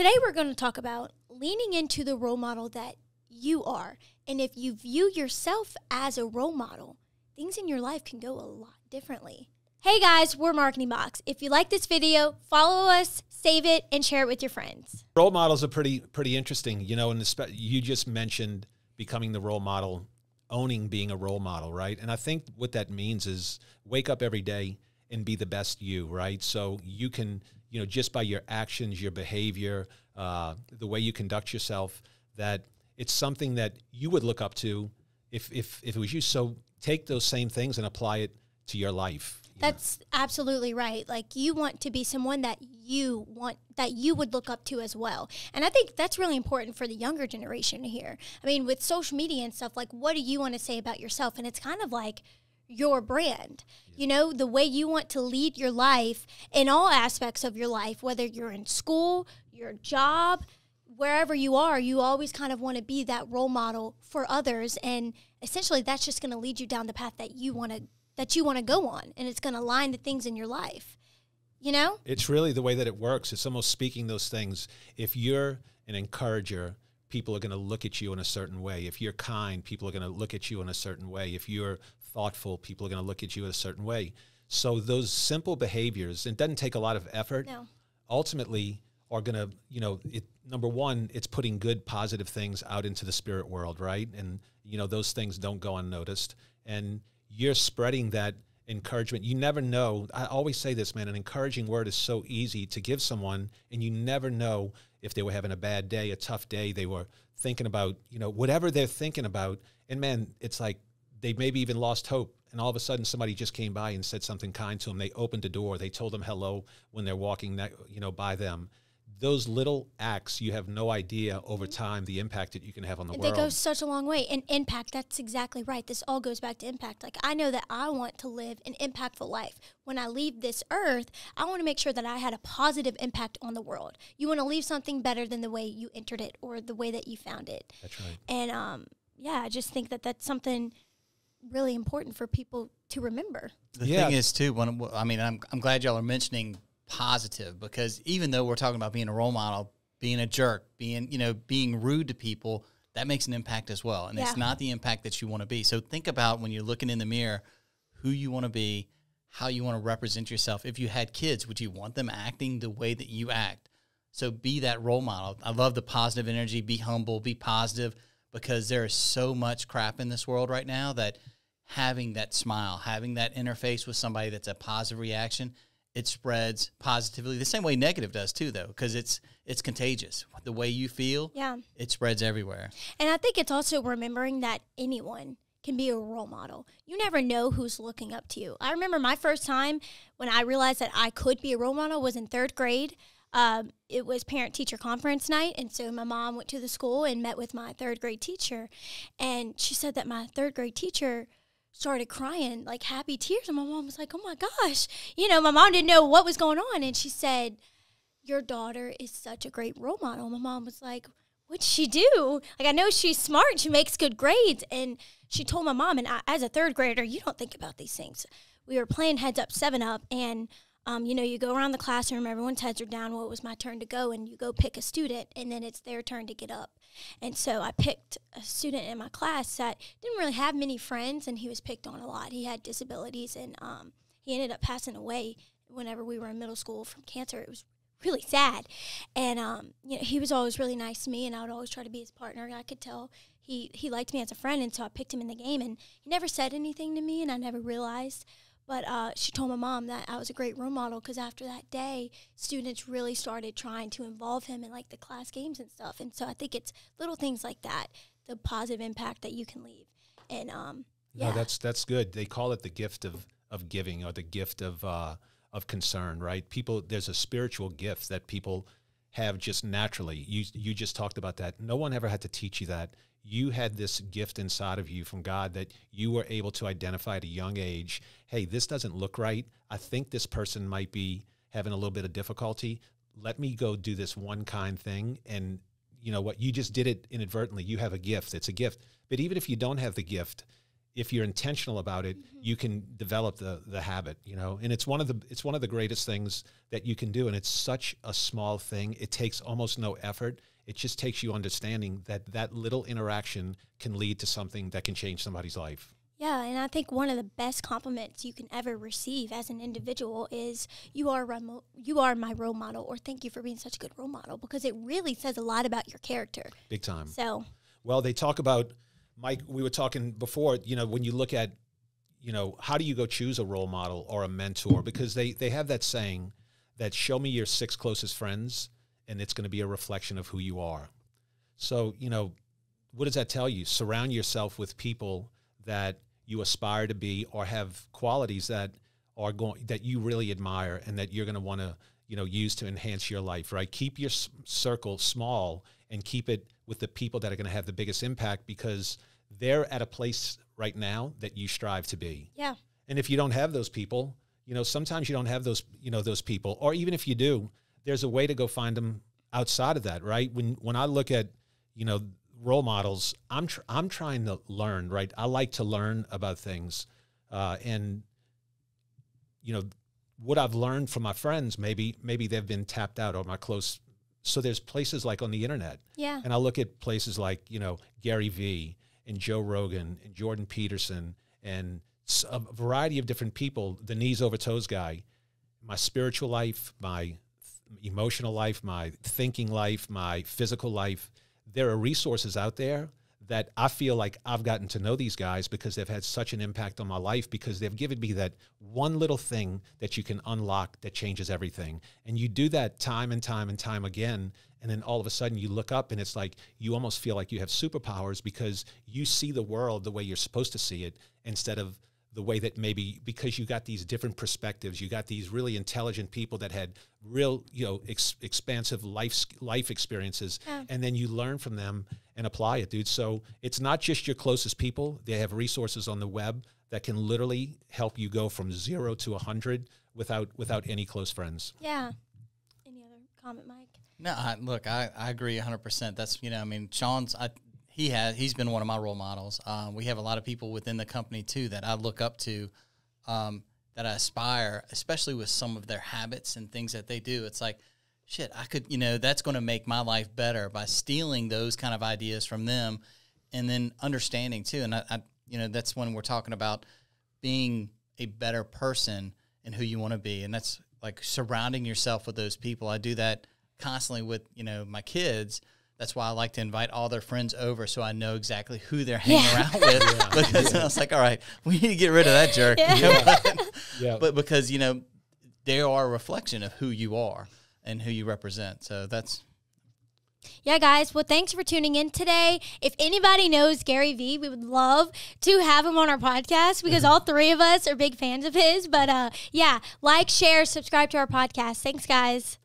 Today we're going to talk about leaning into the role model that you are. And if you view yourself as a role model, things in your life can go a lot differently. Hey guys, we're MarketingBox. If you like this video, follow us, save it, and share it with your friends. Role models are pretty interesting, you know, and you just mentioned becoming the role model, owning being a role model, right? And I think what that means is wake up every day and be the best you, right? So you can, you know, just by your actions, your behavior, the way you conduct yourself, that it's something that you would look up to if it was you. So take those same things and apply it to your life. That's absolutely right. Like, you want to be someone that you would look up to as well. And I think that's really important for the younger generation to hear. I mean, with social media and stuff, like, what do you want to say about yourself? And it's kind of like your brand, you know, the way you want to lead your life in all aspects of your life, whether you're in school, your job, wherever you are, you always kind of want to be that role model for others. And essentially that's just going to lead you down the path that you want to go on. And it's going to align the things in your life, you know? It's really the way that it works. It's almost speaking those things. If you're an encourager, people are going to look at you in a certain way. If you're kind, people are going to look at you in a certain way. If you're thoughtful, people are going to look at you in a certain way. So those simple behaviors, it doesn't take a lot of effort, ultimately are going to, you know, number one, it's putting good, positive things out into the spirit world, right? And, you know, those things don't go unnoticed. And you're spreading that encouragement. You never know. I always say this, man, an encouraging word is so easy to give someone, and you never know if they were having a bad day, a tough day, they were thinking about, you know, whatever they're thinking about. And man, it's like they maybe even lost hope. And all of a sudden somebody just came by and said something kind to them. They opened a door. They told them hello when they're walking, you know, by them. Those little acts, you have no idea over time the impact that you can have on the world. They go such a long way. And impact, that's exactly right. This all goes back to impact. Like, I know that I want to live an impactful life. When I leave this earth, I want to make sure that I had a positive impact on the world. You want to leave something better than the way you entered it or the way that you found it. That's right. And, yeah, I just think that that's something really important for people to remember. The thing is, too, I'm glad y'all are mentioning positive, because even though we're talking about being a role model, being a jerk, being rude to people, that makes an impact as well. And it's not the impact that you want to be. So think about, when you're looking in the mirror, who you want to be, how you want to represent yourself. If you had kids, would you want them acting the way that you act? So be that role model. I love the positive energy. Be humble, be positive, because there is so much crap in this world right now that having that smile, having that interface with somebody that's a positive reaction, it spreads positively the same way negative does too, though, because it's contagious. The way you feel, it spreads everywhere. And I think it's also remembering that anyone can be a role model. You never know who's looking up to you. I remember my first time when I realized that I could be a role model was in 3rd grade. It was parent-teacher conference night, and so my mom went to the school and met with my 3rd grade teacher, and she said that my 3rd grade teacher started crying, like happy tears, and my mom was like, oh my gosh. You know, my mom didn't know what was going on, and she said, your daughter is such a great role model. My mom was like, what'd she do? Like, I know she's smart, she makes good grades, and she told my mom, and as a 3rd grader, you don't think about these things. We were playing Heads Up, 7 Up, and you know, you go around the classroom, everyone's heads are down. Well, it was my turn to go, and you go pick a student, and then it's their turn to get up. And so I picked a student in my class that didn't really have many friends, and he was picked on a lot. He had disabilities, and he ended up passing away whenever we were in middle school from cancer. It was really sad. And you know, he was always really nice to me, and I would always try to be his partner. I could tell he liked me as a friend, and so I picked him in the game, and he never said anything to me, and I never realized. But she told my mom that I was a great role model, because after that day, students really started trying to involve him in, like, the class games and stuff. And so I think it's little things like that, the positive impact that you can leave. And, No, that's good. They call it the gift of giving, or the gift of concern, right? People, there's a spiritual gift that people have just naturally. You just talked about that. No one ever had to teach you that. You had this gift inside of you from God that you were able to identify at a young age. Hey, this doesn't look right. I think this person might be having a little bit of difficulty. Let me go do this one kind thing. And you know what? You just did it inadvertently. You have a gift. It's a gift. But even if you don't have the gift, if you're intentional about it, you can develop the habit, you know. And it's one of the greatest things that you can do. And it's such a small thing. It takes almost no effort. It just takes you understanding that little interaction can lead to something that can change somebody's life. Yeah, and I think one of the best compliments you can ever receive as an individual is you are my role model, or thank you for being such a good role model, because it really says a lot about your character. Big time. So, well, they talk about, Mike, we were talking before, you know, when you look at, you know, how do you go choose a role model or a mentor? Because they have that saying that show me your 6 closest friends and it's going to be a reflection of who you are. So, you know, what does that tell you? Surround yourself with people that you aspire to be or have qualities that that you really admire and that you're going to want to, you know, use to enhance your life, right? Keep your circle small and keep it with the people that are going to have the biggest impact, because they're at a place right now that you strive to be. Yeah. And if you don't have those people, you know, sometimes you don't have those, you know, those people, or even if you do, there's a way to go find them outside of that, right? When I look at, you know, role models, I'm trying to learn, right? I like to learn about things, and you know, what I've learned from my friends, maybe they've been tapped out, or my close. So there's places like on the internet, yeah, and I look at places like, you know, Gary Vee and Joe Rogan and Jordan Peterson and a variety of different people. The knees over toes guy, my spiritual life, my emotional life, my thinking life, my physical life. There are resources out there that I feel like I've gotten to know these guys because they've had such an impact on my life, because they've given me that one little thing that you can unlock that changes everything. And you do that time and time and time again. And then all of a sudden you look up and it's like you almost feel like you have superpowers, because you see the world the way you're supposed to see it, instead of the way that maybe, because you got these different perspectives, you got these really intelligent people that had real, you know, expansive life experiences, and then you learn from them and apply it, dude. So it's not just your closest people. They have resources on the web that can literally help you go from 0 to 100 without any close friends. Yeah. Any other comment, Mike? No, look, I agree 100%. That's, you know, I mean, he's been one of my role models. We have a lot of people within the company too that I look up to, that I aspire, especially with some of their habits and things that they do. It's like, shit, I could, you know, that's going to make my life better by stealing those kind of ideas from them, and then understanding too. And I you know, that's when we're talking about being a better person and who you want to be. And that's like surrounding yourself with those people. I do that constantly with, you know, my kids. That's why I like to invite all their friends over, so I know exactly who they're hanging around with. Because I was like, all right, we need to get rid of that jerk. But because, you know, they are a reflection of who you are and who you represent. So that's... Yeah, guys. Well, thanks for tuning in today. If anybody knows Gary Vee, we would love to have him on our podcast, because all 3 of us are big fans of his. But, yeah, like, share, subscribe to our podcast. Thanks, guys.